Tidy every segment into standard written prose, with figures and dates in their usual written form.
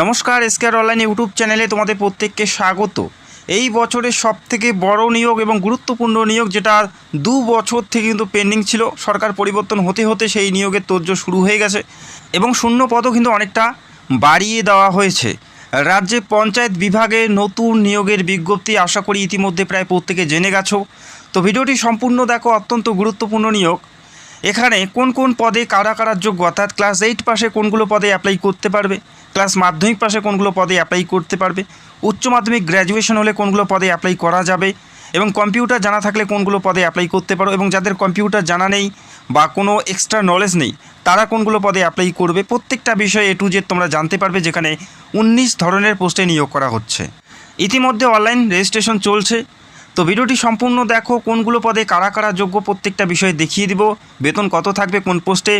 নমস্কার, এসকেআর online YouTube চ্যানেলে তোমাদের প্রত্যেককে স্বাগত। এই বছরের সবথেকে বড় নিয়োগ এবং গুরুত্বপূর্ণ নিয়োগ, যেটা 2 বছর থেকে কিন্তু পেন্ডিং ছিল, সরকার পরিবর্তন হতে হতে সেই নিয়োগের তোড়জোড় শুরু হয়ে গেছে এবং শূন্য পদও কিন্তু অনেকটা বাড়িয়ে দেওয়া হয়েছে। রাজ্যে পঞ্চায়েত বিভাগে নতুন নিয়োগের বিজ্ঞপ্তি আশা করি ইতিমধ্যে প্রায় প্রত্যেকে জেনে গেছো। তো ভিডিওটি সম্পূর্ণ দেখো, অত্যন্ত গুরুত্বপূর্ণ নিয়োগ। এখানে কোন কোন পদে কারা কারা যোগ্য, অর্থাৎ ক্লাস 8 পাশে কোনগুলো পদে অ্যাপ্লাই করতে পারবে, ক্লাস মাধ্যমিক পাশে কোনগুলো পদে অ্যাপ্লাই করতে পারবে, উচ্চ মাধ্যমিক গ্র্যাজুয়েশন হলে কোনগুলো পদে অ্যাপ্লাই করা যাবে এবং কম্পিউটার জানা থাকলে কোনগুলো পদে অ্যাপ্লাই করতে পারো, এবং যাদের কম্পিউটার জানা নেই বা কোনো এক্সট্রা নলেজ নেই তারা কোনগুলো পদে অ্যাপ্লাই করবে, প্রত্যেকটা বিষয়ে A to Z তোমরা জানতে পারবে। যেখানে 19 ধরনের পোস্টে নিয়োগ করা হচ্ছে। ইতিমধ্যে অনলাইন রেজিস্ট্রেশন চলছে। তো ভিডিওটি সম্পূর্ণ দেখো, কোনগুলো পদে কারা কারা যোগ্য প্রত্যেকটা বিষয়ে দেখিয়ে দিব, বেতন কত থাকবে, কোন পোস্টে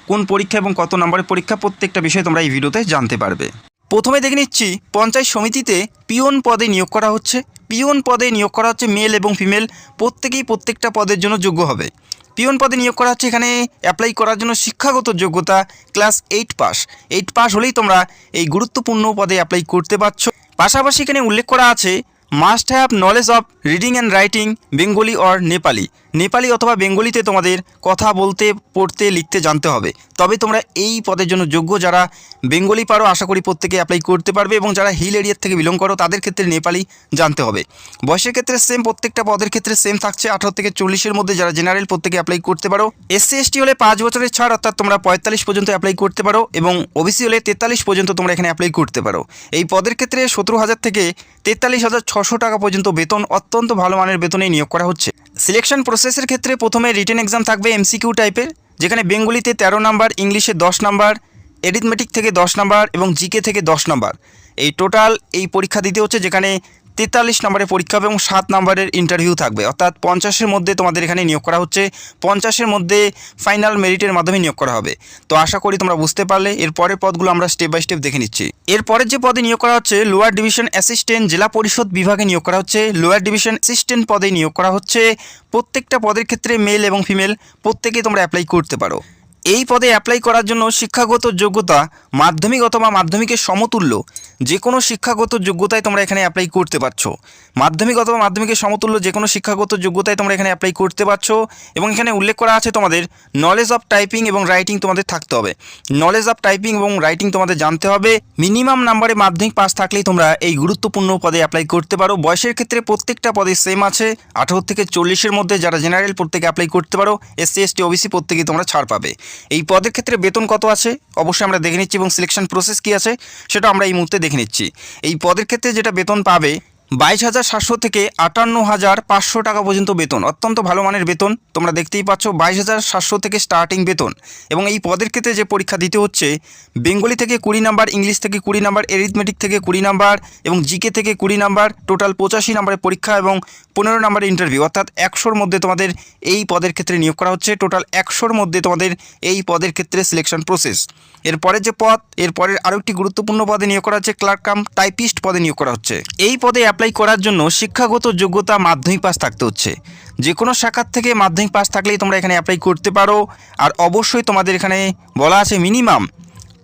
কোন পরীক্ষা এবং কত নম্বরের পরীক্ষা, প্রত্যেকটা বিষয়ে তোমরা এই ভিডিওতে জানতে পারবে। প্রথমে দেখে নিচ্ছি, পঞ্চায়েত সমিতিতে পিওন পদে নিয়োগ করা হচ্ছে। পিওন পদে নিয়োগ করা হচ্ছে মেল এবং ফিমেল, প্রত্যেকেই প্রত্যেকটা পদের জন্য যোগ্য হবে। পিওন পদে নিয়োগ করা হচ্ছে। এখানে অ্যাপ্লাই করার জন্য শিক্ষাগত যোগ্যতা ক্লাস 8 পাস। 8 পাস হলেই তোমরা এই গুরুত্বপূর্ণ পদে অ্যাপ্লাই করতে পারছো। পাশাপাশি এখানে উল্লেখ করা আছে must have knowledge of reading and writing Bengali or Nepali. Nepali অথবা বেঙ্গলিতে তোমাদের কথা বলতে, পড়তে, লিখতে জানতে হবে, তবে তোমরা এই পদের জন্য যোগ্য। যারা বেঙ্গলি পারো আশা করি প্রত্যেকে অ্যাপ্লাই করতে পারবে, এবং যারা হিল এরিয়ার থেকে বিলং করো তাদের ক্ষেত্রে নেপালি জানতে হবে। বয়সের ক্ষেত্রে সেম, প্রত্যেকটা পদের ক্ষেত্রে সেম থাকছে। 18 থেকে 40-এর মধ্যে যারা জেনারেল প্রত্যেকে অ্যাপ্লাই করতে পারো। SC ST হলে 5 বছরের ছাড়, অর্থাৎ তোমরা 45 পর্যন্ত অ্যাপ্লাই করতে পারো, এবং OBC হলে 43 পর্যন্ত তোমরা এখানে অ্যাপ্লাই করতে পারো। এই পদের ক্ষেত্রে 17,000 থেকে 43,600 টাকা পর্যন্ত বেতন, অত্যন্ত ভালো মানের বেতনে নিয়োগ করা হচ্ছে। সিলেকশন প্রসেসের ক্ষেত্রে প্রথমে রিটেন এক্সাম থাকবে MCQ টাইপের, যেখানে বেঙ্গলিতে 13 নাম্বার, ইংলিশে 10 নাম্বার, এরিথমেটিক থেকে 10 নাম্বার এবং জিকে থেকে 10 নাম্বার। এই টোটাল এই পরীক্ষা দিতে হচ্ছে, যেখানে 43 নম্বরের পরীক্ষা হবে এবং 7 নম্বরের ইন্টারভিউ থাকবে, অর্থাৎ 50-এর মধ্যে তোমাদের এখানে নিয়োগ করা হচ্ছে। 50-এর মধ্যে ফাইনাল মেরিটের মাধ্যমে নিয়োগ করা হবে। তো আশা করি তোমরা বুঝতে পারলে। এর পরের পদগুলো আমরা স্টেপ বাই স্টেপ দেখে নিচ্ছি। এরপরের যে পদে নিয়োগ করা হচ্ছে, লোয়ার ডিভিশন অ্যাসিস্ট্যান্ট, জেলা পরিষদ বিভাগে নিয়োগ করা হচ্ছে। লোয়ার ডিভিশন অ্যাসিস্ট্যান্ট পদে নিয়োগ করা হচ্ছে। প্রত্যেকটা পদের ক্ষেত্রে মেল এবং ফিমেল প্রত্যেকেই তোমরা অ্যাপ্লাই করতে পারো। এই পদে অ্যাপ্লাই করার জন্য শিক্ষাগত যোগ্যতা মাধ্যমিক অথবা মাধ্যমিকের সমতুল্য যে কোনো শিক্ষাগত যোগ্যতায় তোমরা এখানে অ্যাপ্লাই করতে পারছো। মাধ্যমিক অথবা মাধ্যমিকের সমতুল্য যে কোনো শিক্ষাগত যোগ্যতায় তোমরা এখানে অ্যাপ্লাই করতে পারছো। এবং এখানে উল্লেখ করা আছে তোমাদের নলেজ অফ টাইপিং এবং রাইটিং তোমাদের থাকতে হবে। নলেজ অফ টাইপিং এবং রাইটিং তোমাদের জানতে হবে। মিনিমাম নাম্বারে মাধ্যমিক পাস থাকলেই তোমরা এই গুরুত্বপূর্ণ পদে অ্যাপ্লাই করতে পারো। বয়সের ক্ষেত্রে প্রত্যেকটা পদে সেম আছে। 18 থেকে 40-এর মধ্যে যারা জেনারেল প্রত্যেকে অ্যাপ্লাই করতে পারো। SC ST OBC প্রত্যেকেই তোমরা ছাড় পাবে। এই পদের ক্ষেত্রে বেতন কত আছে অবশ্যই আমরা দেখে নিচ্ছি, এবং সিলেকশন প্রসেস কী আছে সেটা আমরা এই মুহূর্তে দেখে নিচ্ছি। এই পদের ক্ষেত্রে যেটা বেতন পাবে 22,700 থেকে 58,500 টাকা পর্যন্ত বেতন, অত্যন্ত ভালো মানের বেতন। তোমরা দেখতেই পাচ্ছ 22,700 থেকে স্টার্টিং বেতন। এবং এই পদের ক্ষেত্রে যে পরীক্ষা দিতে হচ্ছে, বেঙ্গলি থেকে 20 নাম্বার, ইংলিশ থেকে 20 নাম্বার, এরিথমেটিক থেকে 20 নাম্বার এবং জিকে থেকে 20 নাম্বার, টোটাল 85 নাম্বারের পরীক্ষা এবং 15 নাম্বারের ইন্টারভিউ, অর্থাৎ 100-র মধ্যে তোমাদের এই পদের ক্ষেত্রে নিয়োগ করা হচ্ছে। টোটাল 100-র মধ্যে তোমাদের এই পদের ক্ষেত্রে সিলেকশন প্রসেস। এরপরের যে পদ, এরপরের আরও একটি গুরুত্বপূর্ণ পদে নিয়োগ করা হচ্ছে, ক্লার্ক কাম টাইপিস্ট পদে নিয়োগ করা হচ্ছে। এই পদে অ্যাপ্লাই করার জন্য শিক্ষাগত যোগ্যতা মাধ্যমিক পাস থাকতে হচ্ছে। যে কোনো শাখার থেকে মাধ্যমিক পাস থাকলেই তোমরা এখানে অ্যাপ্লাই করতে পারো। আর অবশ্যই তোমাদের এখানে বলা আছে মিনিমাম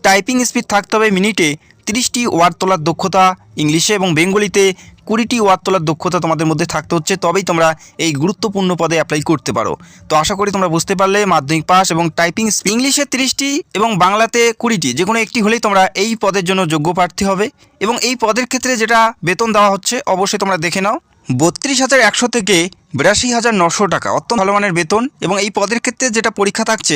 টাইপিং স্পিড থাকতে হবে মিনিটে 30টি ওয়ার্ড তোলার দক্ষতা, ইংলিশে এবং বেঙ্গলিতে 20টি ওয়ার্ড তোলার দক্ষতা তোমাদের মধ্যে থাকতে হচ্ছে, তবেই তোমরা এই গুরুত্বপূর্ণ পদে অ্যাপ্লাই করতে পারো। তো আশা করি তোমরা বুঝতে পারলে। মাধ্যমিক পাস এবং টাইপিং ইংলিশে 30টি এবং বাংলাতে 20টি, যে কোনো একটি হলেই তোমরা এই পদের জন্য যোগ্য প্রার্থী হবে। এবং এই পদের ক্ষেত্রে যেটা বেতন দেওয়া হচ্ছে অবশ্যই তোমরা দেখে নাও, 32,100 থেকে 82,900 টাকা, অত্যন্ত ভালো মানের বেতন। এবং এই পদের ক্ষেত্রে যেটা পরীক্ষা থাকছে,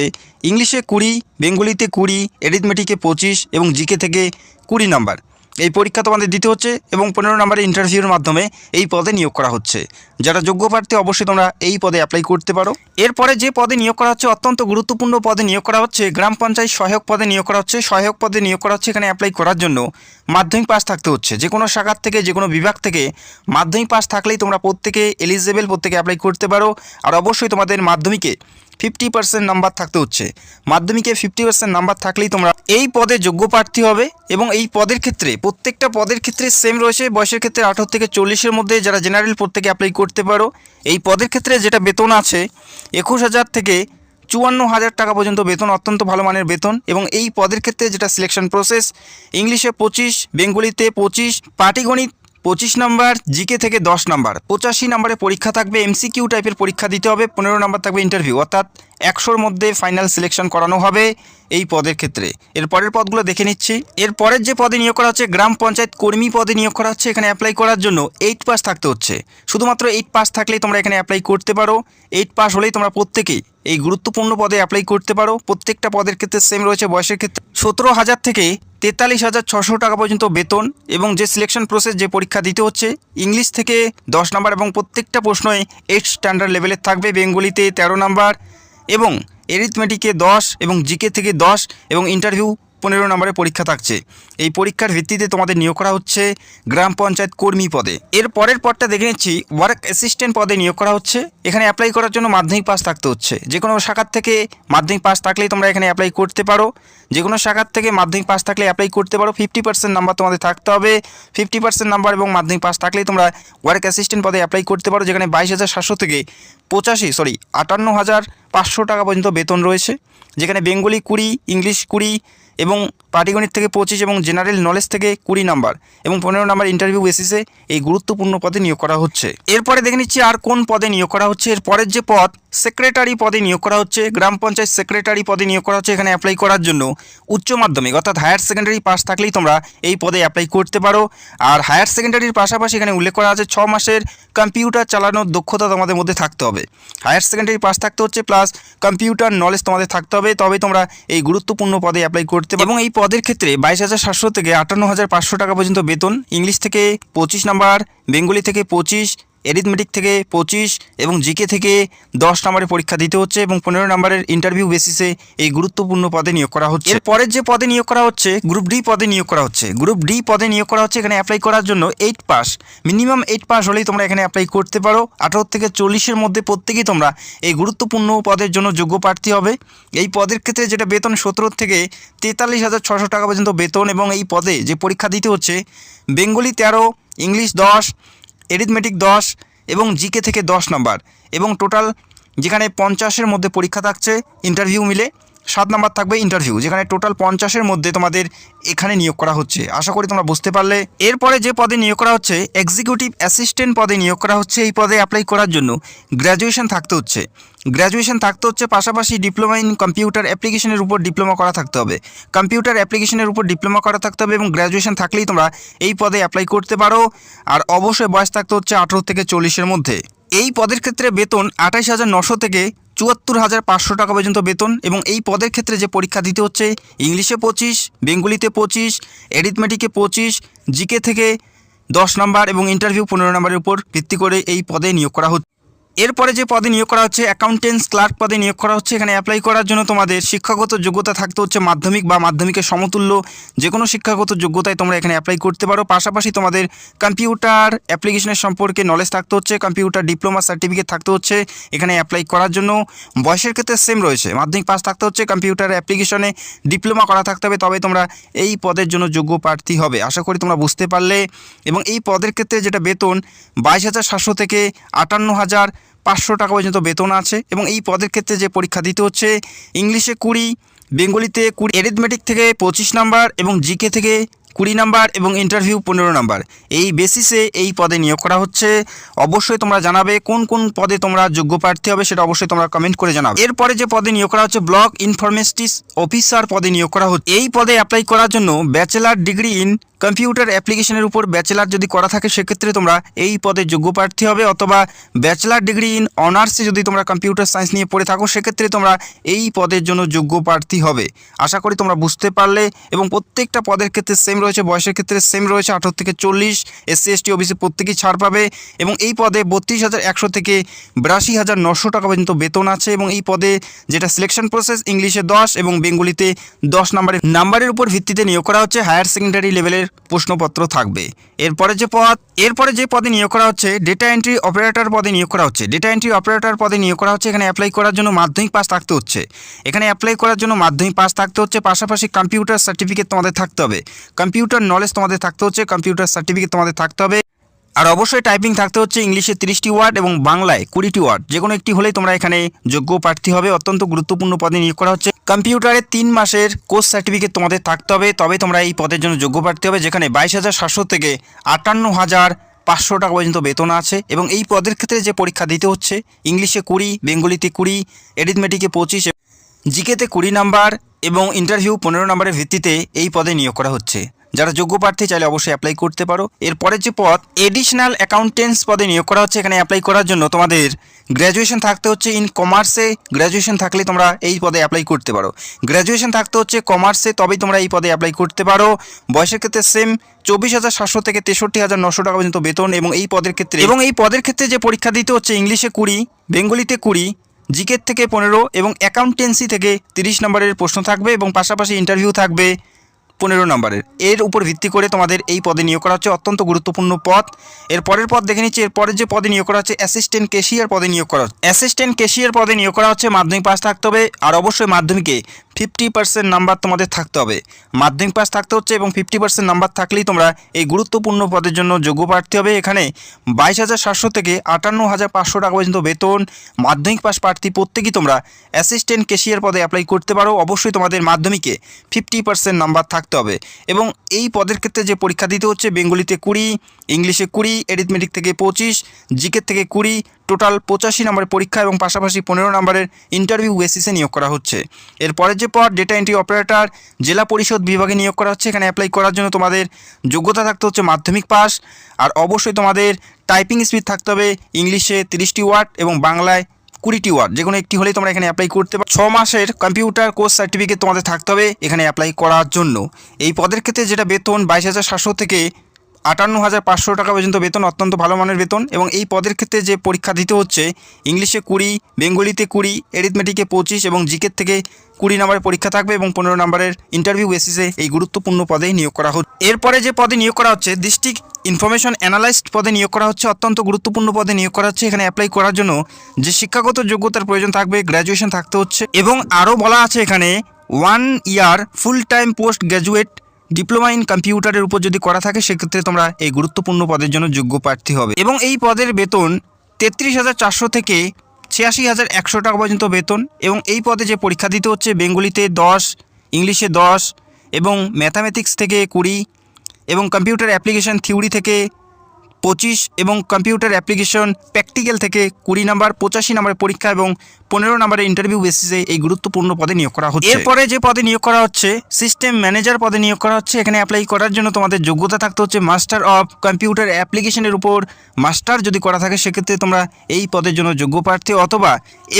ইংলিশে 20, বেঙ্গলিতে 20, এরিথমেটিকে 25 এবং জিকে থেকে 20 নাম্বার। এই পরীক্ষা তোমাদের দিতে হচ্ছে এবং 15 নম্বরের ইন্টারভিউর মাধ্যমে এই পদে নিয়োগ করা হচ্ছে। যারা যোগ্য প্রার্থী অবশ্যই তোমরা এই পদে অ্যাপ্লাই করতে পারো। এরপরে যে পদে নিয়োগ করা হচ্ছে, অত্যন্ত গুরুত্বপূর্ণ পদে নিয়োগ করা হচ্ছে, গ্রাম পঞ্চায়েত সহায়ক পদে নিয়োগ করা হচ্ছে। সহায়ক পদে নিয়োগ করা হচ্ছে। এখানে অ্যাপ্লাই করার জন্য মাধ্যমিক পাস থাকতে হচ্ছে। যে কোনো শাখার থেকে, যে কোনো বিভাগ থেকে মাধ্যমিক পাস থাকলেই তোমরা প্রত্যেকে এলিজিবল, প্রত্যেকে অ্যাপ্লাই করতে পারো। আর অবশ্যই তোমাদের মাধ্যমিকে 50% নাম্বার থাকতে হচ্ছে। মাধ্যমিকে 50% নাম্বার থাকলেই তোমরা এই পদে যোগ্য প্রার্থী হবে। এবং এই পদের ক্ষেত্রে প্রত্যেকটা পদের ক্ষেত্রে সেম রয়েছে। বয়সের ক্ষেত্রে 18 থেকে 40-এর মধ্যে যারা জেনারেল প্রত্যেকে অ্যাপ্লাই করতে পারো। এই পদের ক্ষেত্রে যেটা বেতন আছে 21,000 থেকে 54,000 টাকা পর্যন্ত বেতন, অত্যন্ত ভালো মানের বেতন। এবং এই পদের ক্ষেত্রে যেটা সিলেকশন প্রসেস, ইংলিশে 25, বেঙ্গলিতে 25, পাটিগণিত 25 নাম্বার, জিকে থেকে 10 নাম্বার, 85 নাম্বারে পরীক্ষা থাকবে। এমসিকিউ টাইপের পরীক্ষা দিতে হবে, 15 নাম্বার থাকবে ইন্টারভিউ, অর্থাৎ 100-র মধ্যে ফাইনাল সিলেকশন করানো হবে এই পদের ক্ষেত্রে। এর পরের পদগুলো দেখে নিচ্ছি। এর পরের যে পদে নিয়োগ করা হচ্ছে গ্রাম পঞ্চায়েত কর্মী পদে নিয়োগ করা হচ্ছে। এখানে অ্যাপ্লাই করার জন্য 8 পাস থাকতে হচ্ছে। শুধুমাত্র 8 পাস থাকলেই তোমরা এখানে অ্যাপ্লাই করতে পারো। 8 পাস হলেই তোমরা প্রত্যেকেই এই গুরুত্বপূর্ণ পদে অ্যাপ্লাই করতে পারো। প্রত্যেকটা পদের ক্ষেত্রে সেম রয়েছে। বয়সের ক্ষেত্রে 17,000 থেকে 43,600 টাকা পর্যন্ত বেতন। এবং যে সিলেকশন প্রসেস, যে পরীক্ষা দিতে হচ্ছে, ইংলিশ থেকে 10 নাম্বার এবং প্রত্যেকটা প্রশ্নই 8 স্ট্যান্ডার্ড লেভেলের থাকবে। বেঙ্গলিতে 13 নাম্বার এবং এরিথমেটিকে 10 এবং জিকে থেকে 10 এবং ইন্টারভিউ 15 নম্বরে পরীক্ষা থাকছে। এই পরীক্ষার ভিত্তিতে তোমাদের নিয়োগ করা হচ্ছে গ্রাম পঞ্চায়েত কর্মী পদে। এর পরের পদটা দেখে নিচ্ছি, ওয়ার্ক অ্যাসিস্ট্যান্ট পদে নিয়োগ করা হচ্ছে। এখানে অ্যাপ্লাই করার জন্য মাধ্যমিক পাস থাকতে হচ্ছে। যে কোনো শাখার থেকে মাধ্যমিক পাস থাকলেই তোমরা এখানে অ্যাপ্লাই করতে পারো। যে কোনো শাখার থেকে মাধ্যমিক পাস থাকলে অ্যাপ্লাই করতে পারো। 50% নাম্বার তোমাদের থাকতে হবে। 50% নাম্বার এবং মাধ্যমিক পাস থাকলেই তোমরা ওয়ার্ক অ্যাসিস্ট্যান্ট পদে অ্যাপ্লাই করতে পারো, যেখানে 22,700 থেকে 58,500 টাকা পর্যন্ত বেতন রয়েছে। যেখানে বেঙ্গলি 20, ইংলিশ 20 এবং পাটিগণিত থেকে 25 এবং জেনারেল নলেজ থেকে 20 নাম্বার এবং 15 নাম্বার ইন্টারভিউ বেসিসে এই গুরুত্বপূর্ণ পদে নিয়োগ করা হচ্ছে। এরপরে দেখে নিচ্ছি আর কোন পদে নিয়োগ করা হচ্ছে। এর পরের যে পদ, সেক্রেটারি পদে নিয়োগ করা হচ্ছে। গ্রাম পঞ্চায়েত সেক্রেটারি পদে নিয়োগ করা হচ্ছে। এখানে অ্যাপ্লাই করার জন্য উচ্চ মাধ্যমিক অর্থাৎ হায়ার সেকেন্ডারি পাস থাকলেই তোমরা এই পদে অ্যাপ্লাই করতে পারো। আর হায়ার সেকেন্ডারির পাশাপাশি এখানে উল্লেখ করা আছে 6 মাসের কম্পিউটার চালানোর দক্ষতা তোমাদের মধ্যে থাকতে হবে। হায়ার সেকেন্ডারি পাস থাকতে হচ্ছে, প্লাস কম্পিউটার নলেজ তোমাদের থাকতে হবে, তবেই তোমরা এই গুরুত্বপূর্ণ পদে অ্যাপ্লাই করতে পারো। এবং এই পদের ক্ষেত্রে 22,700 থেকে 58,500 টাকা পর্যন্ত বেতন। ইংলিশ থেকে 25 নাম্বার, বেঙ্গলি থেকে 25, এরিথমেটিক থেকে 25 এবং জিকে থেকে 10 নম্বরের পরীক্ষা দিতে হচ্ছে এবং 15 নম্বরের ইন্টারভিউ বেসিসে এই গুরুত্বপূর্ণ পদে নিয়োগ করা হচ্ছে। এর পরের যে পদে নিয়োগ করা হচ্ছে, গ্রুপ ডি পদে নিয়োগ করা হচ্ছে। গ্রুপ ডি পদে নিয়োগ করা হচ্ছে। এখানে অ্যাপ্লাই করার জন্য 8 পাস, মিনিমাম 8 পাস হলেই তোমরা এখানে অ্যাপ্লাই করতে পারো। 18 থেকে 40-এর মধ্যে প্রত্যেকেই তোমরা এই গুরুত্বপূর্ণ পদের জন্য যোগ্য প্রার্থী হবে। এই পদের ক্ষেত্রে যেটা বেতন 17 থেকে 43,600 টাকা পর্যন্ত বেতন। এবং এই পদে যে পরীক্ষা দিতে হচ্ছে, বেঙ্গলি 13, ইংলিশ 10, এরিথমেটিক 10 এবং জিকে থেকে 10 নাম্বার এবং টোটাল যেখানে 50-এর মধ্যে পরীক্ষা থাকছে, ইন্টারভিউ মিলে 7 নাম্বার থাকবে ইন্টারভিউ, যেখানে টোটাল 50-এর মধ্যে তোমাদের এখানে নিয়োগ করা হচ্ছে। আশা করি তোমরা বুঝতে পারলে। এরপরে যে পদে নিয়োগ করা হচ্ছে, এক্সিকিউটিভ অ্যাসিস্ট্যান্ট পদে নিয়োগ করা হচ্ছে। এই পদে অ্যাপ্লাই করার জন্য গ্র্যাজুয়েশন থাকতে হচ্ছে। পাশাপাশি ডিপ্লোমা ইন কম্পিউটার অ্যাপ্লিকেশনের উপর ডিপ্লোমা করা থাকতে হবে। কম্পিউটার অ্যাপ্লিকেশনের উপর ডিপ্লোমা করা থাকতে হবে এবং গ্র্যাজুয়েশন থাকলেই তোমরা এই পদে অ্যাপ্লাই করতে পারো। আর অবশ্যই বয়স থাকতে হচ্ছে 18 থেকে 40-এর মধ্যে। এই পদের ক্ষেত্রে বেতন 28,900 থেকে 74,500 টাকা পর্যন্ত বেতন। এবং এই পদের ক্ষেত্রে যে পরীক্ষা দিতে হচ্ছে, ইংলিশে 25, বেঙ্গলিতে 25, এরিথমেটিকে 25, জিকে থেকে 10 নাম্বার এবং ইন্টারভিউ 15 নাম্বারের উপর ভিত্তি করে এই পদে নিয়োগ করা হচ্ছে। এরপরে যে পদে নিয়োগ করা হচ্ছে, অ্যাকাউন্টেন্টস ক্লার্ক পদে নিয়োগ করা হচ্ছে। এখানে অ্যাপ্লাই করার জন্য তোমাদের শিক্ষাগত যোগ্যতা থাকতে হচ্ছে মাধ্যমিক বা মাধ্যমিকের সমতুল্য যে কোনো শিক্ষাগত যোগ্যতায় তোমরা এখানে অ্যাপ্লাই করতে পারো। পাশাপাশি তোমাদের কম্পিউটার অ্যাপ্লিকেশনের সম্পর্কে নলেজ থাকতে হচ্ছে, কম্পিউটার ডিপ্লোমা সার্টিফিকেট থাকতে হচ্ছে এখানে অ্যাপ্লাই করার জন্য। বয়সের ক্ষেত্রে সেম রয়েছে, মাধ্যমিক পাস থাকতে হচ্ছে, কম্পিউটার অ্যাপ্লিকেশনে ডিপ্লোমা করা থাকতে হবে, তবে তোমরা এই পদের জন্য যোগ্য প্রার্থী হবে। আশা করি তোমরা বুঝতে পারলে। এবং এই পদের ক্ষেত্রে যেটা বেতন 22,700 থেকে 58,500 টাকা পর্যন্ত বেতন আছে। এবং এই পদের ক্ষেত্রে যে পরীক্ষা দিতে হচ্ছে, ইংলিশে 20, বেঙ্গলিতে 20, এরিথমেটিক থেকে 25 নাম্বার এবং জিকে থেকে 20 নাম্বার এবং ইন্টারভিউ 15 নাম্বার। এই বেসিসে এই পদে নিয়োগ করা হচ্ছে। অবশ্যই তোমরা জানাবে কোন কোন পদে তোমরা যোগ্য প্রার্থী হবে, সেটা অবশ্যই তোমরা কমেন্ট করে জানাবে। এরপরে যে পদে নিয়োগ করা হচ্ছে, ব্লক ইনফরমেটিক্স অফিসার পদে নিয়োগ করা হচ্ছে। এই পদে অ্যাপ্লাই করার জন্য ব্যাচেলার ডিগ্রি ইন কম্পিউটার অ্যাপ্লিকেশনের উপর ব্যাচেলার যদি করা থাকে, সেক্ষেত্রে তোমরা এই পদে যোগ্য প্রার্থী হবে। অথবা ব্যাচেলার ডিগ্রি ইন অনার্সে যদি তোমরা কম্পিউটার সায়েন্স নিয়ে পড়ে থাকো, সেক্ষেত্রে তোমরা এই পদের জন্য যোগ্য প্রার্থী হবে। আশা করি তোমরা বুঝতে পারলে। এবং প্রত্যেকটা পদের ক্ষেত্রে সেম রয়েছে, বয়সের ক্ষেত্রে সেম রয়েছে, 18 থেকে 40, SC ST OBC প্রত্যেকেই ছাড় পাবে। এবং এই পদে 32,100 থেকে 82,900 টাকা পর্যন্ত বেতন আছে। এবং এই পদে যেটা সিলেকশন প্রসেস, ইংলিশে 10 এবং বেঙ্গলিতে 10 নাম্বারের উপর ভিত্তিতে নিয়োগ করা হচ্ছে। হায়ার সেকেন্ডারি লেভেলের প্রশ্নপত্র থাকবে। এরপরে যে পদে নিয়োগ করা হচ্ছে, ডেটা এন্ট্রি অপারেটর পদে নিয়োগ করা হচ্ছে। ডেটা এন্ট্রি অপারেটর পদে নিয়োগ করা হচ্ছে। এখানে অ্যাপ্লাই করার জন্য মাধ্যমিক পাস থাকতে হচ্ছে। পাশাপাশি কম্পিউটার সার্টিফিকেট তোমাদের থাকতে হবে, কম্পিউটার নলেজ তোমাদের থাকতে হচ্ছে, কম্পিউটার সার্টিফিকেট তোমাদের থাকতে হবে। আর অবশ্যই টাইপিং থাকতে হচ্ছে ইংলিশে 30টি ওয়ার্ড এবং বাংলায় 20টি ওয়ার্ড, যে কোনো একটি হলেই তোমরা এখানে যোগ্য প্রার্থী হবে। অত্যন্ত গুরুত্বপূর্ণ পদে নিয়োগ করা হচ্ছে। কম্পিউটারে 3 মাসের কোর্স সার্টিফিকেট তোমাদের থাকতে হবে, তবে তোমরা এই পদের জন্য যোগ্য প্রার্থী হবে, যেখানে 22,700 থেকে 58,500 টাকা পর্যন্ত বেতন আছে। এবং এই পদের ক্ষেত্রে যে পরীক্ষা দিতে হচ্ছে, ইংলিশে 20, বেঙ্গলিতে 20, অ্যারিথমেটিকে 25, জিকেতে 20 নাম্বার এবং ইন্টারভিউ 15 নাম্বারের ভিত্তিতে এই পদে নিয়োগ করা হচ্ছে। যারা যোগ্য প্রার্থী চাইলে অবশ্যই অ্যাপ্লাই করতে পারো। এরপরের যে পদ এডিশনাল অ্যাকাউন্টেন্টস পদে নিয়োগ করা হচ্ছে, এখানে অ্যাপ্লাই করার জন্য তোমাদের গ্র্যাজুয়েশন থাকতে হচ্ছে। ইন কমার্সে গ্র্যাজুয়েশন থাকলে তোমরা এই পদে অ্যাপ্লাই করতে পারো। গ্র্যাজুয়েশন থাকতে হচ্ছে কমার্সে, তবেই তোমরা এই পদে অ্যাপ্লাই করতে পারো। বয়সের ক্ষেত্রে সেম 24,700 থেকে 63,900 টাকা পর্যন্ত বেতন। এবং এই পদের ক্ষেত্রে যে পরীক্ষা দিতে হচ্ছে, ইংলিশে 20, বেঙ্গলিতে 20, জিকের থেকে 15 এবং অ্যাকাউন্টেন্সি থেকে 30 নম্বরের প্রশ্ন থাকবে এবং পাশাপাশি ইন্টারভিউ থাকবে 15 নম্বরের। এর উপর ভিত্তি করে তোমাদের এই পদে নিয়োগ করা হচ্ছে। অত্যন্ত গুরুত্বপূর্ণ পদ। এর পরের পদ দেখে নিচ্ছি। এরপরের যে পদে নিয়োগ করা হচ্ছে অ্যাসিস্ট্যান্ট ক্যাশিয়ার পদে নিয়োগ করা হচ্ছে। অ্যাসিস্ট্যান্ট ক্যাশিয়ার পদে নিয়োগ করা হচ্ছে। মাধ্যমিক পাস থাকতে হবে আর অবশ্যই মাধ্যমিকে 50% নাম্বার তোমাদের থাকতে হবে। মাধ্যমিক পাস থাকতে হচ্ছে এবং 50% নাম্বার থাকলেই তোমরা এই গুরুত্বপূর্ণ পদের জন্য যোগ্য প্রার্থী হবে। এখানে 22,700 থেকে 58,500 টাকা পর্যন্ত বেতন। মাধ্যমিক পাস প্রার্থী প্রত্যেকেই তোমরা অ্যাসিস্ট্যান্ট ক্যাশিয়ার পদে অ্যাপ্লাই করতে পারো। অবশ্যই তোমাদের মাধ্যমিকে 50% নাম্বার থাকতে হবে। এবং এই পদের ক্ষেত্রে যে পরীক্ষা দিতে হচ্ছে, বেঙ্গলিতে 20, ইংলিশে 20, অ্যারিথমেটিক থেকে 25, জিকের থেকে 20, টোটাল 85 নম্বরের পরীক্ষা এবং পাশাপাশি 15 নম্বরের ইন্টারভিউ বেসিসে নিয়োগ করা হচ্ছে। এরপরের যে পদ ডেটা এন্ট্রি অপারেটর জেলা পরিষদ বিভাগে নিয়োগ করা হচ্ছে। এখানে অ্যাপ্লাই করার জন্য তোমাদের যোগ্যতা থাকতে হচ্ছে মাধ্যমিক পাস আর অবশ্যই তোমাদের টাইপিং স্পিড থাকতে হবে ইংলিশে 30টি ওয়ার্ড এবং বাংলায় 20টি ওয়ার্ড, যে কোনো একটি হলেই তোমরা এখানে অ্যাপ্লাই করতে পারো। 6 মাসের কম্পিউটার কোর্স সার্টিফিকেট তোমাদের থাকতে হবে এখানে অ্যাপ্লাই করার জন্য। এই পদের ক্ষেত্রে যেটা বেতন 22,700 থেকে 58,500 টাকা পর্যন্ত বেতন, অত্যন্ত ভালো মানের বেতন। এবং এই পদের ক্ষেত্রে যে পরীক্ষা দিতে হচ্ছে, ইংলিশে 20, বেঙ্গলিতে 20, অ্যারিথমেটিকে 25 এবং জিকের থেকে 20 নম্বরের পরীক্ষা থাকবে এবং 15 নম্বরের ইন্টারভিউ বেসিসে এই গুরুত্বপূর্ণ পদে নিয়োগ করা হচ্ছে। এরপরে যে পদে নিয়োগ করা হচ্ছে ডিস্ট্রিক্ট ইনফরমেশন অ্যানালাইস্ট পদে নিয়োগ করা হচ্ছে। অত্যন্ত গুরুত্বপূর্ণ পদে নিয়োগ করা হচ্ছে। এখানে অ্যাপ্লাই করার জন্য যে শিক্ষাগত যোগ্যতার প্রয়োজন থাকবে, গ্র্যাজুয়েশন থাকতে হচ্ছে। এবং আরও বলা আছে এখানে 1 year full time post graduate diploma in কম্পিউটারের উপর যদি করা থাকে, সেক্ষেত্রে তোমরা এই গুরুত্বপূর্ণ পদের জন্য যোগ্য প্রার্থী হবে। এবং এই পদের বেতন 33,400 থেকে 86,100 টাকা পর্যন্ত বেতন। এবং এই পদে যে পরীক্ষা দিতে হচ্ছে, বেঙ্গলিতে 10, ইংলিশে 10 এবং ম্যাথামেটিক্স থেকে 20 এবং কম্পিউটার অ্যাপ্লিকেশন থিওরি থেকে 25 এবং কম্পিউটার অ্যাপ্লিকেশন প্র্যাকটিক্যাল থেকে 20 নাম্বার, 85 নম্বরের পরীক্ষা এবং 15 নম্বরের ইন্টারভিউ বেসিসে এই গুরুত্বপূর্ণ পদে নিয়োগ করা হচ্ছে। এরপরে যে পদে নিয়োগ করা হচ্ছে সিস্টেম ম্যানেজার পদে নিয়োগ করা হচ্ছে। এখানে অ্যাপ্লাই করার জন্য তোমাদের যোগ্যতা থাকতে হচ্ছে মাস্টার অফ কম্পিউটার অ্যাপ্লিকেশনের উপর মাস্টার যদি করা থাকে, সেক্ষেত্রে তোমরা এই পদের জন্য যোগ্য প্রার্থী, অথবা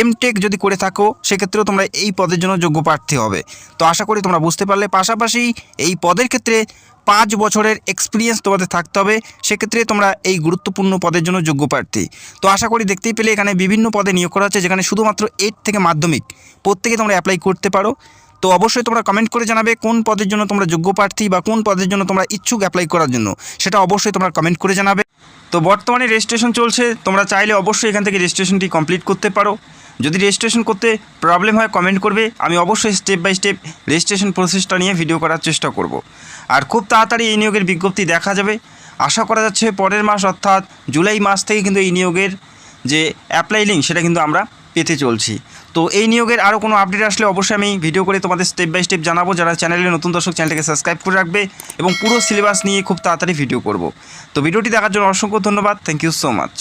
এমটেক যদি করে থাকো সেক্ষেত্রেও তোমরা এই পদের জন্য যোগ্য প্রার্থী হবে। তো আশা করি তোমরা বুঝতে পারলে। পাশাপাশি এই পদের ক্ষেত্রে 5 বছরের এক্সপিরিয়েন্স তোমাদের থাকতে হবে, সেক্ষেত্রে তোমরা এই গুরুত্বপূর্ণ পদের জন্য যোগ্য প্রার্থী। তো আশা করি দেখতেই পেলে এখানে বিভিন্ন পদে নিয়োগ করা হচ্ছে, যেখানে শুধুমাত্র 8 থেকে মাধ্যমিক প্রত্যেকে তোমরা অ্যাপ্লাই করতে পারো। তো অবশ্যই তোমরা কমেন্ট করে জানাবে কোন পদের জন্য তোমরা যোগ্য প্রার্থী বা কোন পদের জন্য তোমরা ইচ্ছুক অ্যাপ্লাই করার জন্য, সেটা অবশ্যই তোমরা কমেন্ট করে জানাবে। তো বর্তমানে রেজিস্ট্রেশন চলছে, তোমরা চাইলে অবশ্যই এখান থেকে রেজিস্ট্রেশনটি কমপ্লিট করতে পারো। যদি রেজিস্ট্রেশন করতে প্রবলেম হয় কমেন্ট করবে, আমি অবশ্যই স্টেপ বাই স্টেপ রেজিস্ট্রেশন প্রসেসটা নিয়ে ভিডিও করার চেষ্টা করব। আর খুব তাড়াতাড়ি এই নিয়োগের বিজ্ঞপ্তি দেখা যাবে। আশা করা যাচ্ছে পরের মাস অর্থাৎ জুলাই মাস থেকে কিন্তু এই নিয়োগের যে অ্যাপ্লাই লিঙ্ক সেটা কিন্তু আমরা পেতে চলছি। তো এই নিয়োগের আরও কোনো আপডেট আসলে অবশ্যই আমি ভিডিও করে তোমাদের স্টেপ বাই স্টেপ জানাবো। যারা চ্যানেলে নতুন দর্শক, চ্যানেলটাকে সাবস্ক্রাইব করে রাখবে এবং পুরো সিলেবাস নিয়ে খুব তাড়াতাড়ি ভিডিও করব। তো ভিডিওটি দেখার জন্য অসংখ্য ধন্যবাদ। Thank you so much.